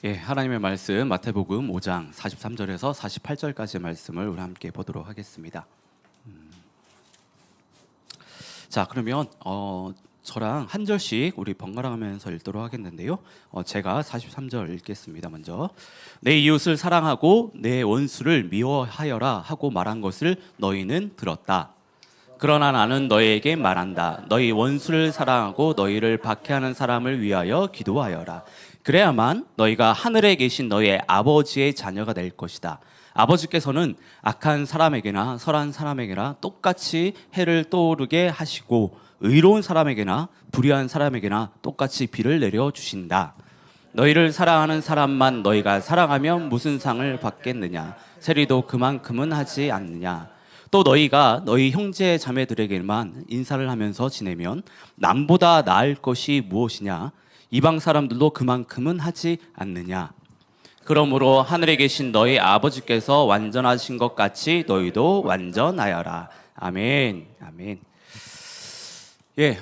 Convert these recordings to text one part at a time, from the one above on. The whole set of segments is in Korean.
하나님의 말씀 마태복음 5장 43절에서 48절까지의 말씀을 우리 함께 보도록 하겠습니다. 자, 그러면 저랑 한 절씩 우리 번갈아가면서 읽도록 하겠는데요. 제가 43절 읽겠습니다. 먼저 내 이웃을 사랑하고 내 원수를 미워하여라 하고 말한 것을 너희는 들었다. 그러나 나는 너희에게 말한다. 너희 원수를 사랑하고 너희를 박해하는 사람을 위하여 기도하여라. 그래야만 너희가 하늘에 계신 너희의 아버지의 자녀가 될 것이다. 아버지께서는 악한 사람에게나 선한 사람에게나 똑같이 해를 떠오르게 하시고 의로운 사람에게나 불의한 사람에게나 똑같이 비를 내려주신다. 너희를 사랑하는 사람만 너희가 사랑하면 무슨 상을 받겠느냐? 세리도 그만큼은 하지 않느냐? 또 너희가 너희 형제 자매들에게만 인사를 하면서 지내면 남보다 나을 것이 무엇이냐? 이방 사람들도 그만큼은 하지 않느냐? 그러므로 하늘에 계신 너희 아버지께서 완전하신 것 같이 너희도 완전하여라. 아멘. 아멘.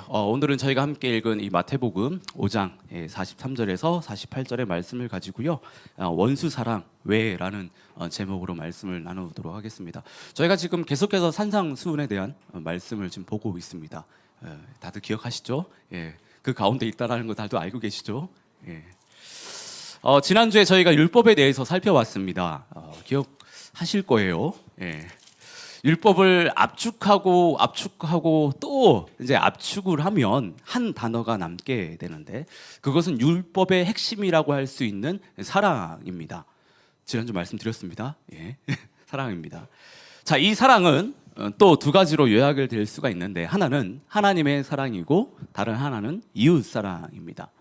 오늘은 저희가 함께 읽은 이 마태복음 5장 43절에서 48절의 말씀을 가지고요. 원수 사랑 왜라는 제목으로 말씀을 나누도록 하겠습니다. 저희가 지금 계속해서 산상수훈에 대한 말씀을 지금 보고 있습니다. 다들 기억하시죠? 그 가운데 있다라는 거 다들 알고 계시죠? 지난주에 저희가 율법에 대해서 살펴봤습니다. 기억하실 거예요. 율법을 압축하고 또 이제 압축을 하면 한 단어가 남게 되는데 그것은 율법의 핵심이라고 할 수 있는 사랑입니다. 지난주 말씀드렸습니다. 사랑입니다. 자, 이 사랑은 또 두 가지로 요약을 될 수가 있는데 하나는 하나님의 사랑이고 다른 하나는 이웃 사랑입니다.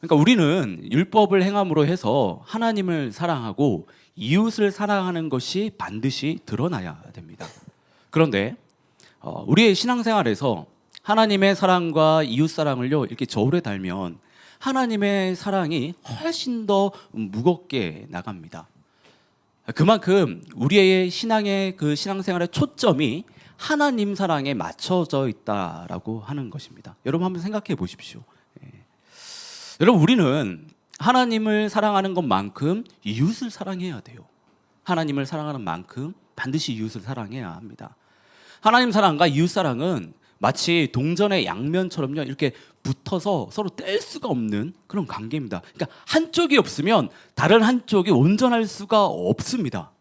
그러니까 우리는 율법을 행함으로 해서 하나님을 사랑하고 이웃을 사랑하는 것이 반드시 드러나야 됩니다. 그런데 우리의 신앙생활에서 하나님의 사랑과 이웃 사랑을요 이렇게 저울에 달면 하나님의 사랑이 훨씬 더 무겁게 나갑니다. 그만큼 우리의 신앙의 그 신앙생활의 초점이 하나님 사랑에 맞춰져 있다라고 하는 것입니다. 여러분 한번 생각해 보십시오. 여러분 우리는 하나님을 사랑하는 것만큼 이웃을 사랑해야 돼요. 하나님을 사랑하는 만큼 반드시 이웃을 사랑해야 합니다. 하나님 사랑과 이웃 사랑은 마치 동전의 양면처럼요 이렇게 붙어서 서로 뗄 수가 없는 그런 관계입니다. 그러니까 한쪽이 없으면 다른 한쪽이 온전할 수가 없습니다.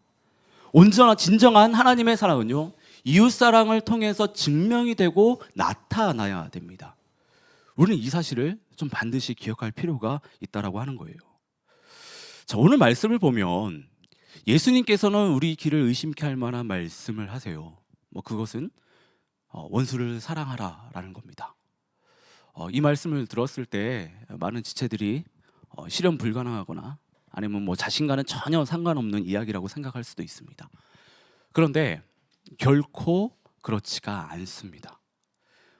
온전한 진정한 하나님의 사랑은요 이웃 사랑을 통해서 증명이 되고 나타나야 됩니다. 우리는 이 사실을 좀 반드시 기억할 필요가 있다라고 하는 거예요. 자, 오늘 말씀을 보면 예수님께서는 우리 길을 의심케 할 만한 말씀을 하세요. 그것은 원수를 사랑하라라는 겁니다. 이 말씀을 들었을 때 많은 지체들이 실현 불가능하거나 아니면 자신과는 전혀 상관없는 이야기라고 생각할 수도 있습니다. 그런데 결코 그렇지가 않습니다.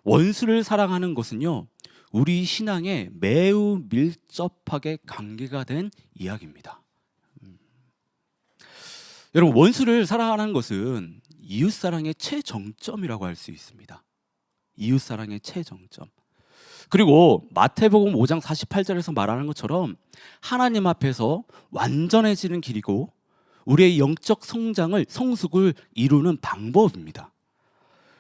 원수를 사랑하는 것은요 우리 신앙에 매우 밀접하게 관계가 된 이야기입니다. 여러분 원수를 사랑하는 것은 이웃사랑의 최정점이라고 할 수 있습니다. 이웃사랑의 최정점. 그리고 마태복음 5장 48절에서 말하는 것처럼 하나님 앞에서 완전해지는 길이고 우리의 영적 성숙을 이루는 방법입니다.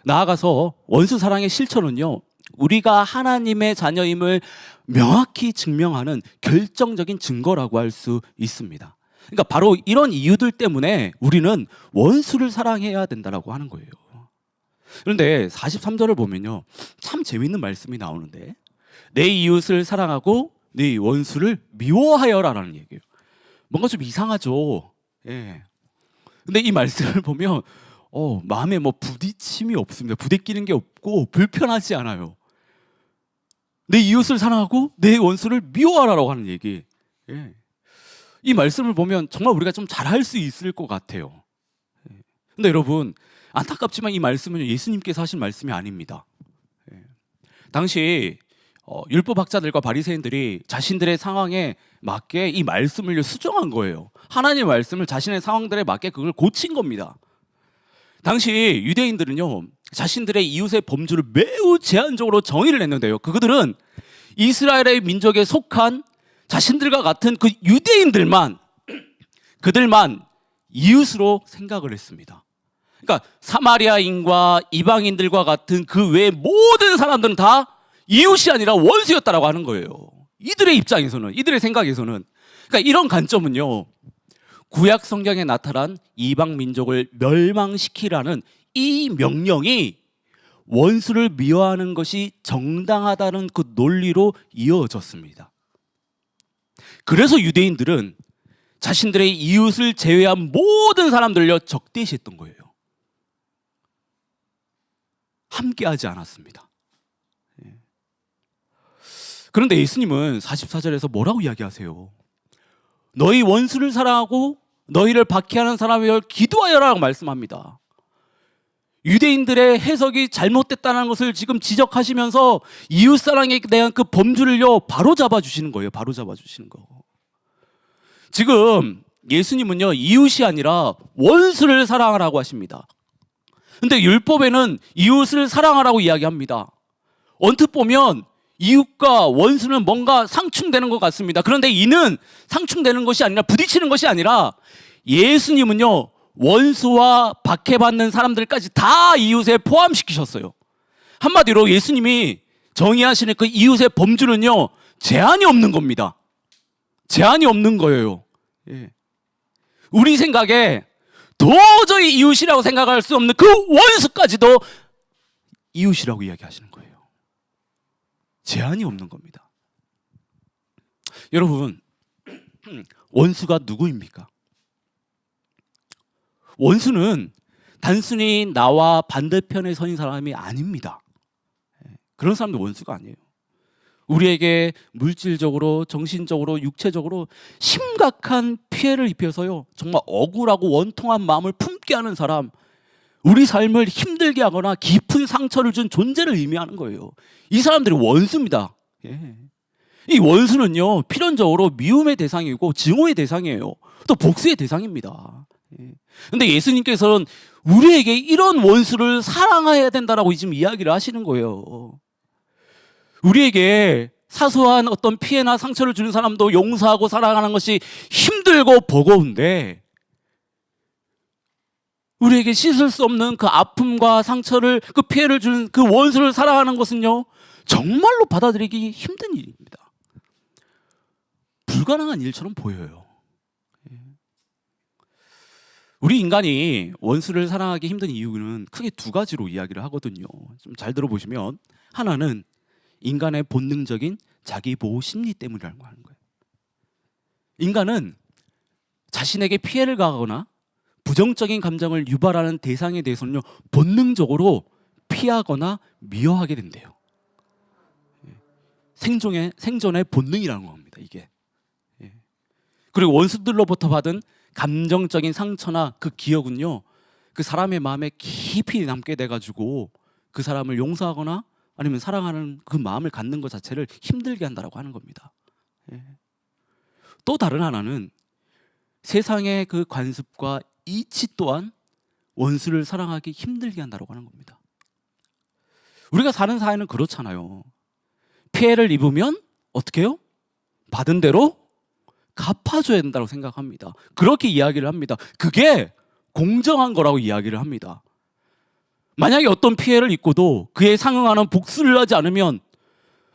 나아가서 원수 사랑의 실천은요 우리가 하나님의 자녀임을 명확히 증명하는 결정적인 증거라고 할 수 있습니다. 그러니까 바로 이런 이유들 때문에 우리는 원수를 사랑해야 된다고 하는 거예요. 그런데 43절을 보면요 참 재밌는 말씀이 나오는데 내 이웃을 사랑하고 네 원수를 미워하여라라는 얘기예요. 뭔가 좀 이상하죠. 근데 이 말씀을 보면 마음에 부딪힘이 없습니다. 부대끼는 게 없고 불편하지 않아요. 내 이웃을 사랑하고 내 원수를 미워하라고 하는 얘기. 이 말씀을 보면 정말 우리가 좀 잘할 수 있을 것 같아요. 근데 여러분 안타깝지만 이 말씀은 예수님께서 하신 말씀이 아닙니다. 당시 율법학자들과 바리새인들이 자신들의 상황에 맞게 이 말씀을 수정한 거예요. 하나님의 말씀을 자신의 상황들에 맞게 그걸 고친 겁니다. 당시 유대인들은요 자신들의 이웃의 범주를 매우 제한적으로 정의를 했는데요 그들은 이스라엘의 민족에 속한 자신들과 같은 그 유대인들만, 그들만 이웃으로 생각을 했습니다. 그러니까 사마리아인과 이방인들과 같은 그 외 모든 사람들은 다 이웃이 아니라 원수였다라고 하는 거예요. 이들의 입장에서는, 이들의 생각에서는. 그러니까 이런 관점은요, 구약 성경에 나타난 이방 민족을 멸망시키라는 이 명령이 원수를 미워하는 것이 정당하다는 그 논리로 이어졌습니다. 그래서 유대인들은 자신들의 이웃을 제외한 모든 사람들을 적대시했던 거예요. 함께하지 않았습니다. 그런데 예수님은 44절에서 뭐라고 이야기하세요? 너희 원수를 사랑하고 너희를 박해하는 사람을 위하여 기도하여라고 말씀합니다. 유대인들의 해석이 잘못됐다는 것을 지금 지적하시면서 이웃사랑에 대한 그 범주를요 바로 잡아주시는 거예요. 바로 잡아주시는 거. 지금 예수님은요 이웃이 아니라 원수를 사랑하라고 하십니다. 근데 율법에는 이웃을 사랑하라고 이야기합니다. 언뜻 보면 이웃과 원수는 뭔가 상충되는 것 같습니다. 그런데 이는 상충되는 것이 아니라, 부딪히는 것이 아니라, 예수님은요 원수와 박해받는 사람들까지 다 이웃에 포함시키셨어요. 한마디로 예수님이 정의하시는 그 이웃의 범주는요 제한이 없는 겁니다. 제한이 없는 거예요. 우리 생각에 도저히 이웃이라고 생각할 수 없는 그 원수까지도 이웃이라고 이야기하시는 거예요. 제한이 없는 겁니다. 여러분, 원수가 누구입니까? 원수는 단순히 나와 반대편에 선 사람이 아닙니다. 그런 사람도 원수가 아니에요. 우리에게 물질적으로, 정신적으로, 육체적으로 심각한 피해를 입혀서요 정말 억울하고 원통한 마음을 품게 하는 사람, 우리 삶을 힘들게 하거나 깊은 상처를 준 존재를 의미하는 거예요. 이 사람들이 원수입니다. 이 원수는요 필연적으로 미움의 대상이고 증오의 대상이에요. 또 복수의 대상입니다. 근데 예수님께서는 우리에게 이런 원수를 사랑해야 된다라고 지금 이야기를 하시는 거예요. 우리에게 사소한 어떤 피해나 상처를 주는 사람도 용서하고 사랑하는 것이 힘들고 버거운데, 우리에게 씻을 수 없는 그 아픔과 상처를, 그 피해를 주는 그 원수를 사랑하는 것은요 정말로 받아들이기 힘든 일입니다. 불가능한 일처럼 보여요. 우리 인간이 원수를 사랑하기 힘든 이유는 크게 두 가지로 이야기를 하거든요. 좀 잘 들어보시면, 하나는 인간의 본능적인 자기 보호 심리 때문이라고 하는 거예요. 인간은 자신에게 피해를 가하거나 부정적인 감정을 유발하는 대상에 대해서는요 본능적으로 피하거나 미워하게 된대요. 생존의 본능이라는 겁니다, 이게. 그리고 원수들로부터 받은 감정적인 상처나 그 기억은요 그 사람의 마음에 깊이 남게 돼가지고 그 사람을 용서하거나 아니면 사랑하는 그 마음을 갖는 것 자체를 힘들게 한다라고 하는 겁니다. 또 다른 하나는 세상의 그 관습과 이치 또한 원수를 사랑하기 힘들게 한다라고 하는 겁니다. 우리가 사는 사회는 그렇잖아요. 피해를 입으면 어떻게 해요? 받은 대로 갚아줘야 된다고 생각합니다. 그렇게 이야기를 합니다. 그게 공정한 거라고 이야기를 합니다. 만약에 어떤 피해를 입고도 그에 상응하는 복수를 하지 않으면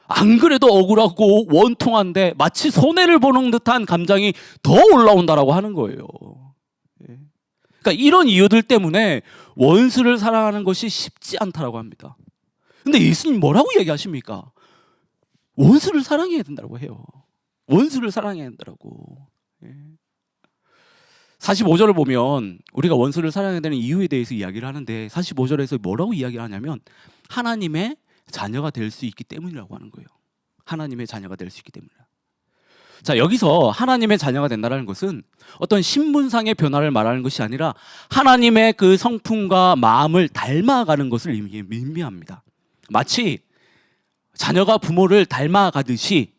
안 그래도 억울하고 원통한데 마치 손해를 보는 듯한 감정이 더 올라온다라고 하는 거예요. 그러니까 이런 이유들 때문에 원수를 사랑하는 것이 쉽지 않다라고 합니다. 근데 예수님 뭐라고 얘기하십니까? 원수를 사랑해야 된다고 해요. 원수를 사랑해야 된다고. 45절을 보면 우리가 원수를 사랑해야 되는 이유에 대해서 이야기를 하는데, 45절에서 뭐라고 이야기를 하냐면 하나님의 자녀가 될 수 있기 때문이라고 하는 거예요. 하나님의 자녀가 될 수 있기 때문이라. 자, 여기서 하나님의 자녀가 된다는 것은 어떤 신분상의 변화를 말하는 것이 아니라 하나님의 그 성품과 마음을 닮아가는 것을 의미합니다. 마치 자녀가 부모를 닮아가듯이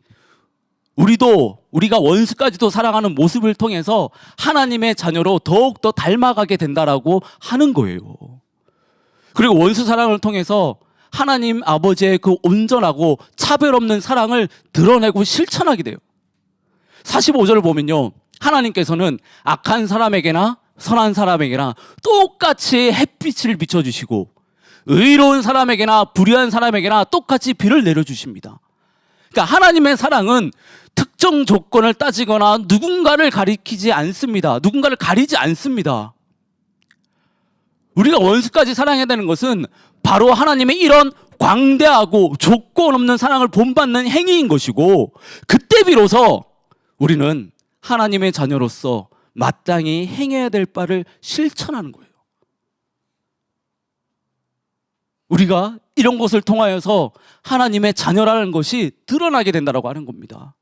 우리가 원수까지도 사랑하는 모습을 통해서 하나님의 자녀로 더욱더 닮아가게 된다라고 하는 거예요. 그리고 원수 사랑을 통해서 하나님 아버지의 그 온전하고 차별 없는 사랑을 드러내고 실천하게 돼요. 45절을 보면요, 하나님께서는 악한 사람에게나 선한 사람에게나 똑같이 햇빛을 비춰주시고 의로운 사람에게나 불의한 사람에게나 똑같이 비를 내려주십니다. 그러니까 하나님의 사랑은 특정 조건을 따지거나 누군가를 가리키지 않습니다. 누군가를 가리지 않습니다. 우리가 원수까지 사랑해야 되는 것은 바로 하나님의 이런 광대하고 조건 없는 사랑을 본받는 행위인 것이고, 그때 비로소 우리는 하나님의 자녀로서 마땅히 행해야 될 바를 실천하는 거예요. 우리가 이런 것을 통하여서 하나님의 자녀라는 것이 드러나게 된다고 하는 겁니다.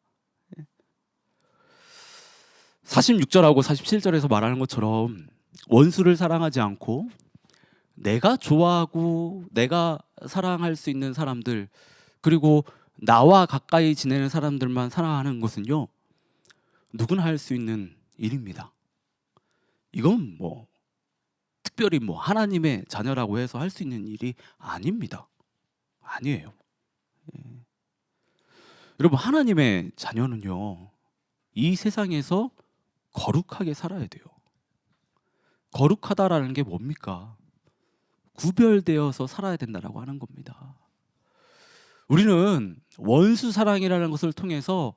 46절하고 47절에서 말하는 것처럼 원수를 사랑하지 않고 내가 좋아하고 내가 사랑할 수 있는 사람들, 그리고 나와 가까이 지내는 사람들만 사랑하는 것은요, 누구나 할 수 있는 일입니다. 이건 특별히 하나님의 자녀라고 해서 할 수 있는 일이 아닙니다. 아니에요. 여러분, 하나님의 자녀는요, 이 세상에서 거룩하게 살아야 돼요. 거룩하다라는 게 뭡니까? 구별되어서 살아야 된다라고 하는 겁니다. 우리는 원수 사랑이라는 것을 통해서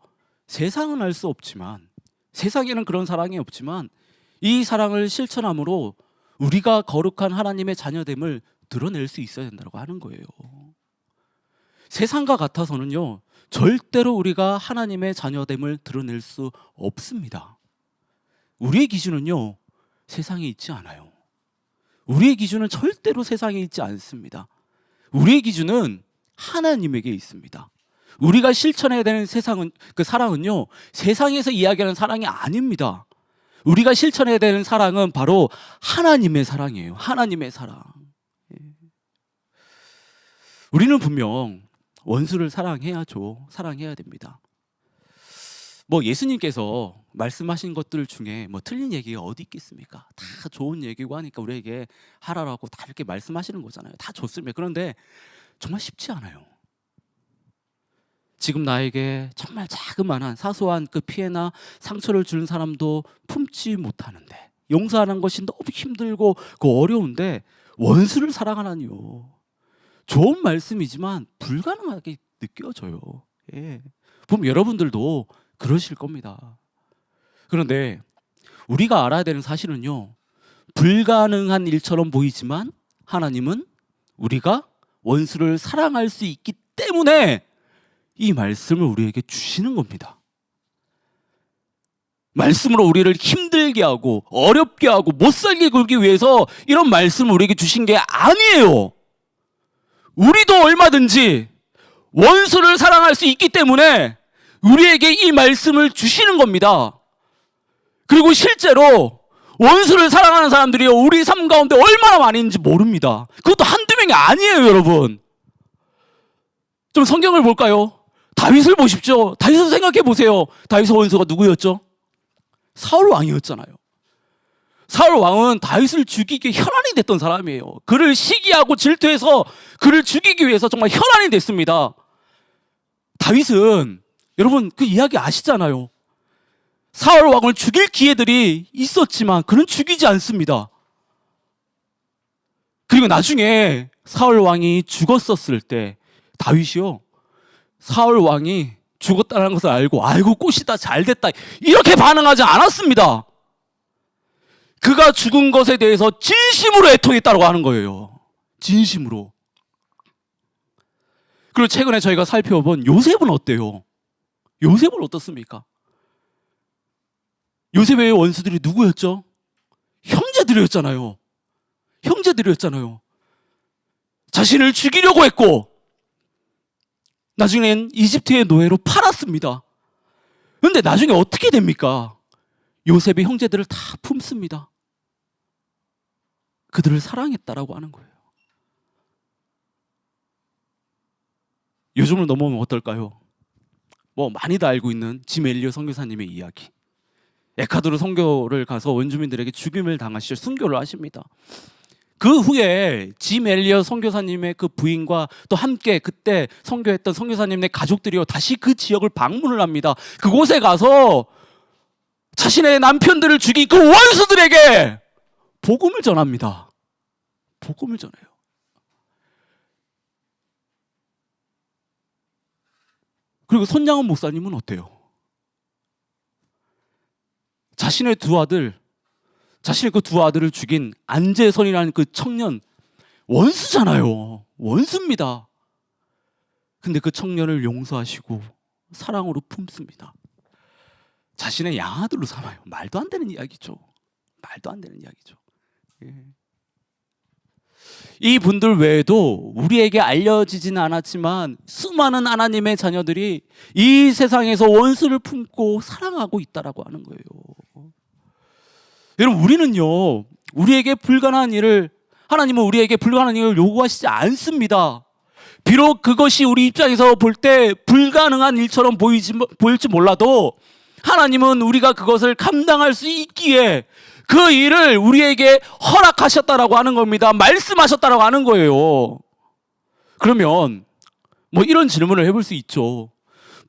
세상은 알 수 없지만, 세상에는 그런 사랑이 없지만 이 사랑을 실천함으로 우리가 거룩한 하나님의 자녀됨을 드러낼 수 있어야 된다고 하는 거예요. 세상과 같아서는요, 절대로 우리가 하나님의 자녀됨을 드러낼 수 없습니다. 우리의 기준은요, 세상에 있지 않아요. 우리의 기준은 절대로 세상에 있지 않습니다. 우리의 기준은 하나님에게 있습니다. 우리가 실천해야 되는 사랑은요, 세상에서 이야기하는 사랑이 아닙니다. 우리가 실천해야 되는 사랑은 바로 하나님의 사랑이에요. 하나님의 사랑. 우리는 분명 원수를 사랑해야죠. 사랑해야 됩니다. 예수님께서 말씀하신 것들 중에 틀린 얘기가 어디 있겠습니까? 다 좋은 얘기고 하니까 우리에게 하라고 다 이렇게 말씀하시는 거잖아요. 다 좋습니다. 그런데 정말 쉽지 않아요. 지금 나에게 정말 자그마한 사소한 그 피해나 상처를 주는 사람도 품지 못하는데, 용서하는 것이 너무 힘들고 어려운데 원수를 사랑하라니요. 좋은 말씀이지만 불가능하게 느껴져요. 보면 여러분들도 그러실 겁니다. 그런데 우리가 알아야 되는 사실은요, 불가능한 일처럼 보이지만 하나님은 우리가 원수를 사랑할 수 있기 때문에 이 말씀을 우리에게 주시는 겁니다. 말씀으로 우리를 힘들게 하고 어렵게 하고 못살게 굴기 위해서 이런 말씀을 우리에게 주신 게 아니에요. 우리도 얼마든지 원수를 사랑할 수 있기 때문에 우리에게 이 말씀을 주시는 겁니다. 그리고 실제로 원수를 사랑하는 사람들이 우리 삶 가운데 얼마나 많이 있는지 모릅니다. 그것도 한두 명이 아니에요, 여러분. 좀 성경을 볼까요? 다윗을 보십시오. 다윗을 생각해 보세요. 다윗의 원수가 누구였죠? 사울 왕이었잖아요. 사울 왕은 다윗을 죽이기 혈안이 됐던 사람이에요. 그를 시기하고 질투해서 그를 죽이기 위해서 정말 혈안이 됐습니다. 다윗은 여러분 그 이야기 아시잖아요. 사울 왕을 죽일 기회들이 있었지만 그는 죽이지 않습니다. 그리고 나중에 사울 왕이 죽었었을 때 다윗이요, 사울 왕이 죽었다는 것을 알고 꽃이다, 잘됐다, 이렇게 반응하지 않았습니다. 그가 죽은 것에 대해서 진심으로 애통했다고 하는 거예요. 진심으로. 그리고 최근에 저희가 살펴본 요셉은 어때요? 요셉은 어떻습니까? 요셉의 원수들이 누구였죠? 형제들이었잖아요. 형제들이었잖아요. 자신을 죽이려고 했고 나중엔 이집트의 노예로 팔았습니다. 그런데 나중에 어떻게 됩니까? 요셉의 형제들을 다 품습니다. 그들을 사랑했다라고 하는 거예요. 요즘을 넘어오면 어떨까요? 많이들 알고 있는 짐 엘리엇 선교사님의 이야기. 에콰도르 선교를 가서 원주민들에게 죽임을 당하시죠. 순교를 하십니다. 그 후에 짐 엘리엇 선교사님의 그 부인과 또 함께 그때 선교했던 선교사님의 가족들이요, 다시 그 지역을 방문을 합니다. 그곳에 가서 자신의 남편들을 죽인 그 원수들에게 복음을 전합니다. 복음을 전해요. 그리고 손양원 목사님은 어때요? 자신의 그 두 아들을 죽인 안재선이라는 그 청년, 원수잖아요. 원수입니다. 근데 그 청년을 용서하시고 사랑으로 품습니다. 자신의 양아들로 삼아요. 말도 안 되는 이야기죠. 말도 안 되는 이야기죠. 예. 이 분들 외에도 우리에게 알려지지는 않았지만 수많은 하나님의 자녀들이 이 세상에서 원수를 품고 사랑하고 있다라고 하는 거예요. 여러분, 우리는요, 하나님은 우리에게 불가능한 일을 요구하시지 않습니다. 비록 그것이 우리 입장에서 볼 때 불가능한 일처럼 보일지 몰라도 하나님은 우리가 그것을 감당할 수 있기에 그 일을 우리에게 허락하셨다라고 하는 겁니다. 말씀하셨다라고 하는 거예요. 그러면 뭐 이런 질문을 해볼 수 있죠.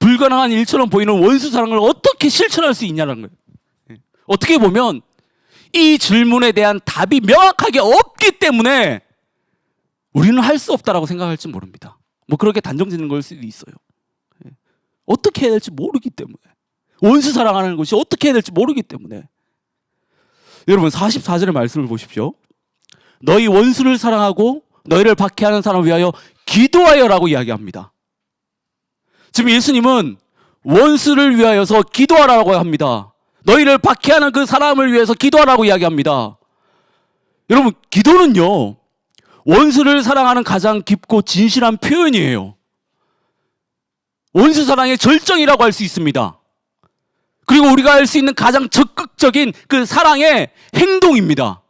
불가능한 일처럼 보이는 원수 사랑을 어떻게 실천할 수 있냐는 거예요. 어떻게 보면 이 질문에 대한 답이 명확하게 없기 때문에 우리는 할 수 없다라고 생각할지 모릅니다. 뭐 그렇게 단정짓는 걸 수도 있어요. 어떻게 해야 될지 모르기 때문에, 원수 사랑하는 것이 어떻게 해야 될지 모르기 때문에. 여러분, 44절의 말씀을 보십시오. 너희 원수를 사랑하고 너희를 박해하는 사람을 위하여 기도하여라고 이야기합니다. 지금 예수님은 원수를 위하여서 기도하라고 합니다. 너희를 박해하는 그 사람을 위해서 기도하라고 이야기합니다. 여러분, 기도는요, 원수를 사랑하는 가장 깊고 진실한 표현이에요. 원수 사랑의 절정이라고 할 수 있습니다. 그리고 우리가 할 수 있는 가장 적극적인 그 사랑의 행동입니다.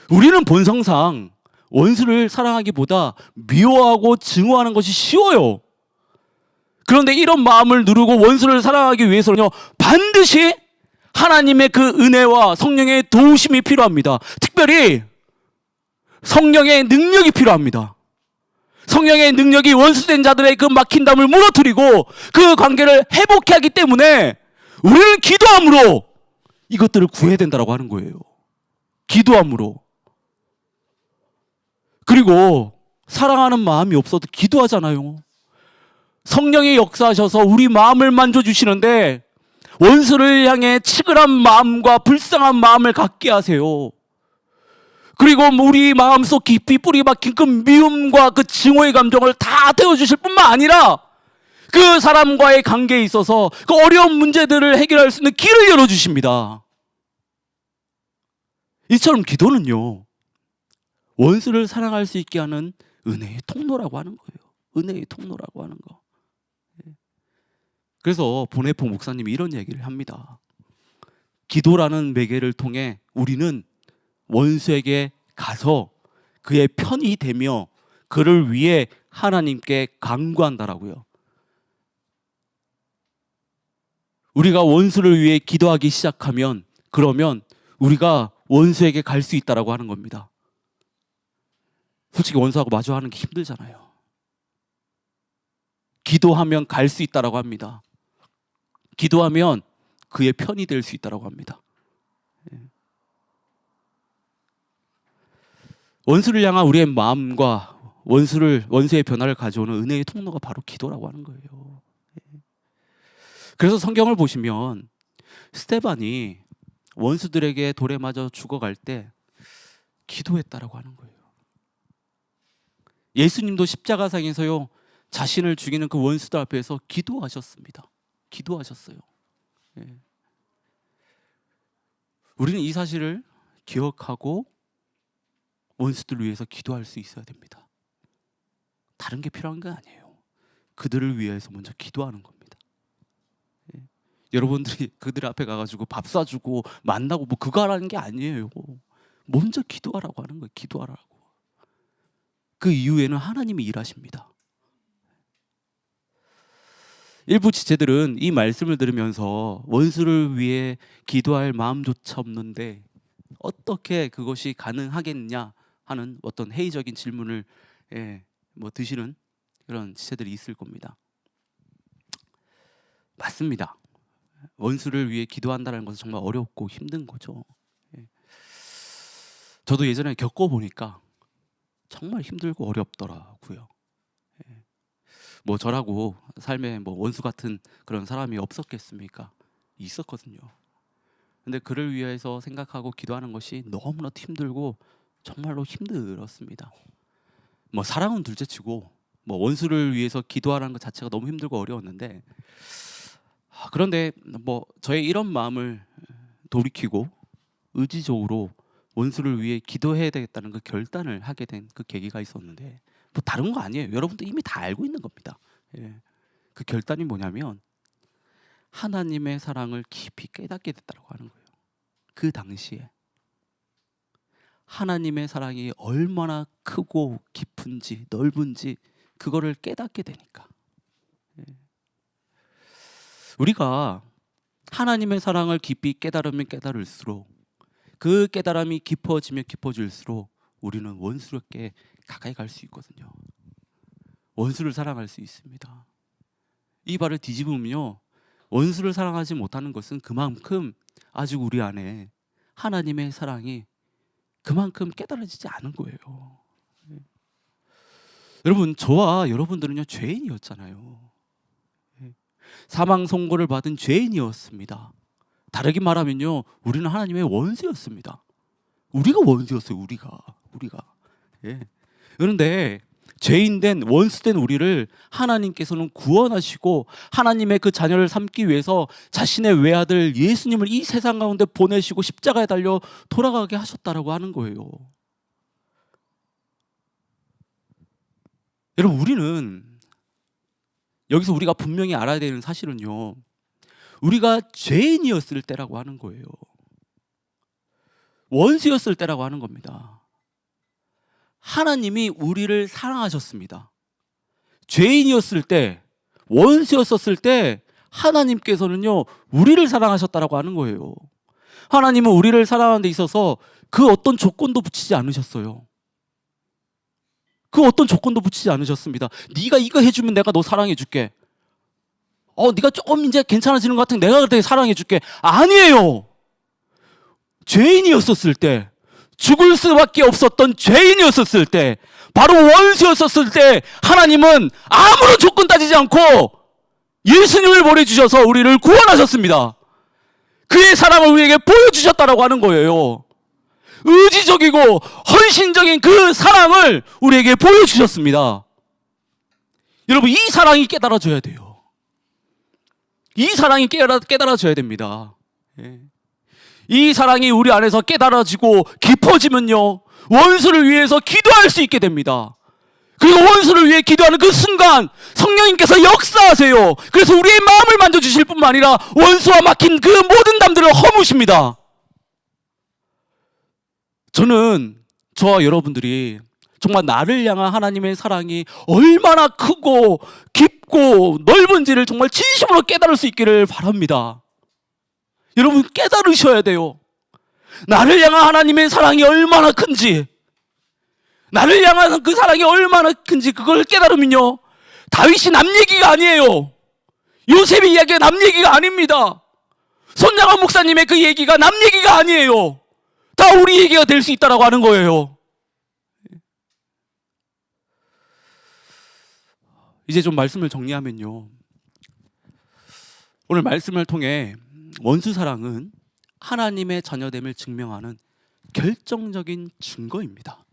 우리는 본성상 원수를 사랑하기보다 미워하고 증오하는 것이 쉬워요. 그런데 이런 마음을 누르고 원수를 사랑하기 위해서는요, 반드시 하나님의 그 은혜와 성령의 도우심이 필요합니다. 특별히 성령의 능력이 필요합니다. 성령의 능력이 원수된 자들의 그 막힌 담을 무너뜨리고 그 관계를 회복해 하기 때문에 우리는 기도함으로 이것들을 구해야 된다고 하는 거예요. 기도함으로. 그리고 사랑하는 마음이 없어도 기도하잖아요. 성령이 역사하셔서 우리 마음을 만져주시는데 원수를 향해 치근한 마음과 불쌍한 마음을 갖게 하세요. 그리고 우리 마음속 깊이 뿌리 박힌 그 미움과 그 증오의 감정을 다 태워주실 뿐만 아니라 그 사람과의 관계에 있어서 그 어려운 문제들을 해결할 수 있는 길을 열어주십니다. 이처럼 기도는요, 원수를 사랑할 수 있게 하는 은혜의 통로라고 하는 거예요. 은혜의 통로라고 하는 거. 그래서 보네포 목사님이 이런 얘기를 합니다. 기도라는 매개를 통해 우리는 원수에게 가서 그의 편이 되며 그를 위해 하나님께 간구한다라고요. 우리가 원수를 위해 기도하기 시작하면, 그러면 우리가 원수에게 갈 수 있다라고 하는 겁니다. 솔직히 원수하고 마주하는 게 힘들잖아요. 기도하면 갈 수 있다라고 합니다. 기도하면 그의 편이 될 수 있다라고 합니다. 원수를 향한 우리의 마음과 원수의 변화를 가져오는 은혜의 통로가 바로 기도라고 하는 거예요. 그래서 성경을 보시면 스데반이 원수들에게 돌에 맞아 죽어갈 때 기도했다라고 하는 거예요. 예수님도 십자가상에서요, 자신을 죽이는 그 원수들 앞에서 기도하셨습니다. 기도하셨어요. 우리는 이 사실을 기억하고 원수들을 위해서 기도할 수 있어야 됩니다. 다른 게 필요한 건 아니에요. 그들을 위해서 먼저 기도하는 겁니다. 여러분들이 그들 앞에 가가지고 밥 사주고 만나고 뭐 그거 하라는 게 아니에요. 먼저 기도하라고 하는 거예요. 기도하라고. 그 이후에는 하나님이 일하십니다. 일부 지체들은 이 말씀을 들으면서 원수를 위해 기도할 마음조차 없는데 어떻게 그것이 가능하겠냐 하는 어떤 회의적인 질문을 드시는 그런 지체들이 있을 겁니다. 맞습니다. 원수를 위해 기도한다는 것은 정말 어렵고 힘든 거죠. 저도 예전에 겪어보니까 정말 힘들고 어렵더라고요. 뭐 저라고 삶에 뭐 원수 같은 그런 사람이 없었겠습니까? 있었거든요. 근데 그를 위해서 생각하고 기도하는 것이 너무나 힘들고 정말로 힘들었습니다. 뭐 사랑은 둘째치고 뭐 원수를 위해서 기도하는 것 자체가 너무 힘들고 어려웠는데, 그런데 뭐 저의 이런 마음을 돌이키고 의지적으로 원수를 위해 기도해야 되겠다는 그 결단을 하게 된 그 계기가 있었는데, 뭐 다른 거 아니에요. 여러분도 이미 다 알고 있는 겁니다. 그 결단이 뭐냐면 하나님의 사랑을 깊이 깨닫게 됐다고 하는 거예요. 그 당시에 하나님의 사랑이 얼마나 크고 깊은지 넓은지 그거를 깨닫게 되니까. 우리가 하나님의 사랑을 깊이 깨달으면 깨달을수록, 그 깨달음이 깊어지면 깊어질수록 우리는 원수롭게 가까이 갈 수 있거든요. 원수를 사랑할 수 있습니다. 이 발을 뒤집으면요, 원수를 사랑하지 못하는 것은 그만큼 아직 우리 안에 하나님의 사랑이 그만큼 깨달아지지 않은 거예요. 여러분, 저와 여러분들은요 죄인이었잖아요. 사망 선고를 받은 죄인이었습니다. 다르게 말하면요, 우리는 하나님의 원수였습니다. 우리가 원수였어요. 우리가. 그런데 죄인된 원수된 우리를 하나님께서는 구원하시고 하나님의 그 자녀를 삼기 위해서 자신의 외아들 예수님을 이 세상 가운데 보내시고 십자가에 달려 돌아가게 하셨다라고 하는 거예요. 여러분, 우리는 여기서 우리가 분명히 알아야 되는 사실은요, 우리가 죄인이었을 때라고 하는 거예요. 원수였을 때라고 하는 겁니다. 하나님이 우리를 사랑하셨습니다. 죄인이었을 때, 원수였었을 때 하나님께서는요 우리를 사랑하셨다라고 하는 거예요. 하나님은 우리를 사랑하는 데 있어서 그 어떤 조건도 붙이지 않으셨어요. 그 어떤 조건도 붙이지 않으셨습니다. 네가 이거 해주면 내가 너 사랑해 줄게. 네가 조금 이제 괜찮아지는 것 같으면 내가 그때 사랑해 줄게. 아니에요. 죄인이었었을 때, 죽을 수밖에 없었던 죄인이었었을 때, 바로 원수였었을 때 하나님은 아무런 조건 따지지 않고 예수님을 보내주셔서 우리를 구원하셨습니다. 그의 사랑을 우리에게 보여주셨다라고 하는 거예요. 의지적이고 헌신적인 그 사랑을 우리에게 보여주셨습니다. 여러분, 이 사랑이 깨달아져야 돼요. 이 사랑이 깨달아져야 됩니다. 이 사랑이 우리 안에서 깨달아지고 깊어지면요, 원수를 위해서 기도할 수 있게 됩니다. 그리고 원수를 위해 기도하는 그 순간 성령님께서 역사하세요. 그래서 우리의 마음을 만져주실 뿐만 아니라 원수와 막힌 그 모든 담들을 허무십니다. 저는 저와 여러분들이 정말 나를 향한 하나님의 사랑이 얼마나 크고 깊고 넓은지를 정말 진심으로 깨달을 수 있기를 바랍니다. 여러분, 깨달으셔야 돼요. 나를 향한 하나님의 사랑이 얼마나 큰지, 나를 향한 그 사랑이 얼마나 큰지 그걸 깨달으면요, 다윗이 남 얘기가 아니에요. 요셉의 이야기가 남 얘기가 아닙니다. 손양원 목사님의 그 얘기가 남 얘기가 아니에요. 다 우리 얘기가 될 수 있다라고 하는 거예요. 이제 좀 말씀을 정리하면요, 오늘 말씀을 통해 원수 사랑은 하나님의 자녀됨을 증명하는 결정적인 증거입니다.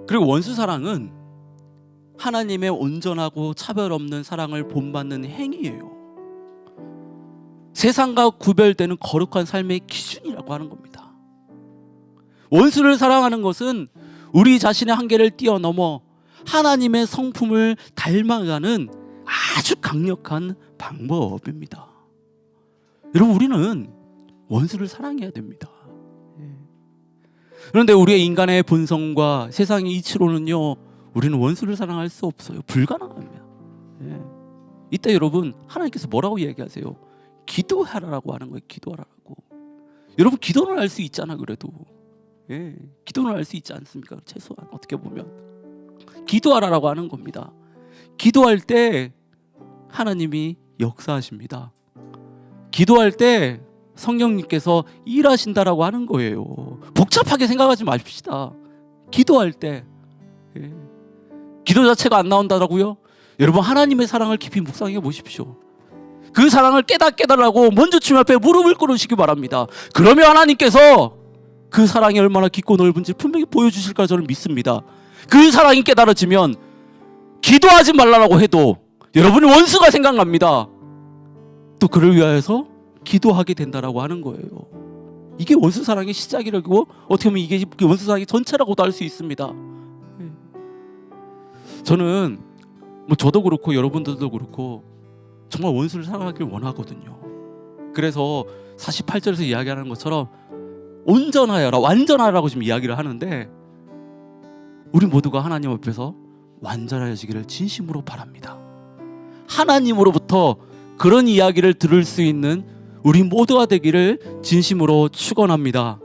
그리고 원수 사랑은 하나님의 온전하고 차별 없는 사랑을 본받는 행위예요. 세상과 구별되는 거룩한 삶의 기준이라고 하는 겁니다. 원수를 사랑하는 것은 우리 자신의 한계를 뛰어넘어 하나님의 성품을 닮아가는 아주 강력한 방법입니다. 여러분, 우리는 원수를 사랑해야 됩니다. 그런데 우리의 인간의 본성과 세상의 이치로는요, 우리는 원수를 사랑할 수 없어요. 불가능합니다. 이때 여러분, 하나님께서 뭐라고 얘기하세요? 기도하라고 하는 거예요. 기도하라고. 여러분, 기도는 할 수 있잖아. 그래도 기도는 할 수 있지 않습니까? 최소한 어떻게 보면 기도하라고 하는 겁니다. 기도할 때 하나님이 역사하십니다. 기도할 때 성령님께서 일하신다라고 하는 거예요. 복잡하게 생각하지 마십시다. 기도할 때 기도 자체가 안 나온다라고요? 여러분, 하나님의 사랑을 깊이 묵상해 보십시오. 그 사랑을 깨달라고 먼저 주님 앞에 무릎을 꿇으시기 바랍니다. 그러면 하나님께서 그 사랑이 얼마나 깊고 넓은지 분명히 보여주실 거라 저는 믿습니다. 그 사랑이 깨달아지면 기도하지 말라고 해도 여러분의 원수가 생각납니다. 또 그를 위하여서 기도하게 된다라고 하는 거예요. 이게 원수 사랑의 시작이라고, 어떻게 보면 이게 원수 사랑의 전체라고도 할 수 있습니다. 저는 저도 그렇고 여러분들도 그렇고 정말 원수를 사랑하길 원하거든요. 그래서 48절에서 이야기하는 것처럼 온전하여라, 완전하라고 지금 이야기를 하는데, 우리 모두가 하나님 앞에서 완전하여지기를 진심으로 바랍니다. 하나님으로부터 그런 이야기를 들을 수 있는 우리 모두가 되기를 진심으로 축원합니다.